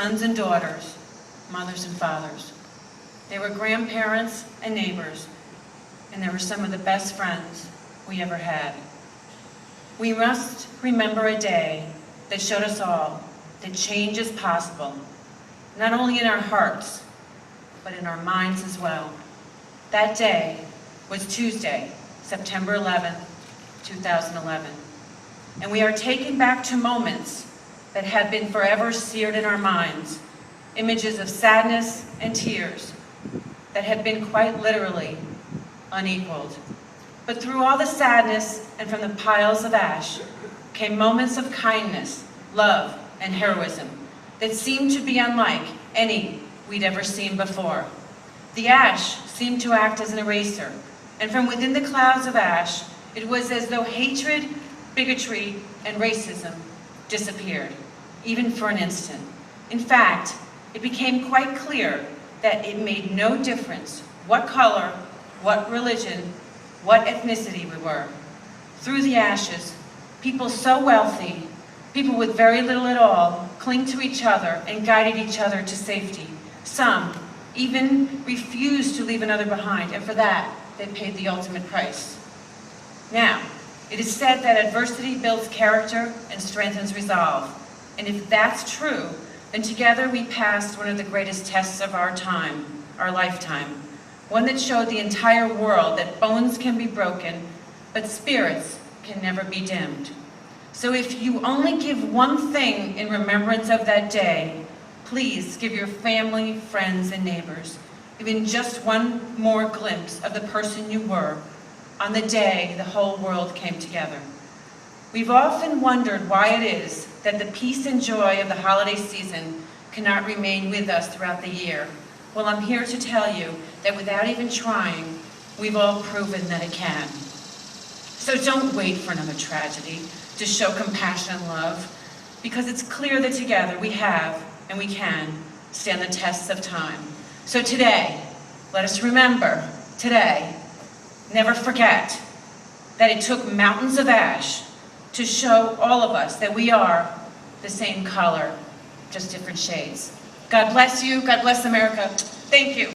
sons and daughters, mothers and fathers. They were grandparents and neighbors, and they were some of the best friends we ever had. We must remember a day that showed us all that change is possible, not only in our hearts, but in our minds as well. That day was Tuesday, September 11th, 2011. And we are taken back to moments that have been forever seared in our minds, images of sadness and tears that have been quite literally unequaled. But through all the sadness and from the piles of ash came moments of kindness, love, and heroism that seemed to be unlike any we'd ever seen before. The ash seemed to act as an eraser, and from within the clouds of ash, it was as though hatred, bigotry, and racism disappeared, even for an instant. In fact, it became quite clear that it made no difference what color, what religion, what ethnicity we were. Through the ashes, people so wealthy, people with very little at all, clung to each other and guided each other to safety. Some even refused to leave another behind, and for that, they paid the ultimate price. Now, it is said that adversity builds character and strengthens resolve. And if that's true, then together we passed one of the greatest tests of our time, our lifetime. One that showed the entire world that bones can be broken, but spirits can never be dimmed. So if you only give one thing in remembrance of that day, please give your family, friends, and neighbors even just one more glimpse of the person you were on the day the whole world came together. We've often wondered why it is that the peace and joy of the holiday season cannot remain with us throughout the year. Well, I'm here to tell you that without even trying, we've all proven that it can. So don't wait for another tragedy to show compassion and love, because it's clear that together we have and we can stand the tests of time. So today, let us remember, today, never forget that it took mountains of ash to show all of us that we are the same color, just different shades. God bless you. God bless America. Thank you.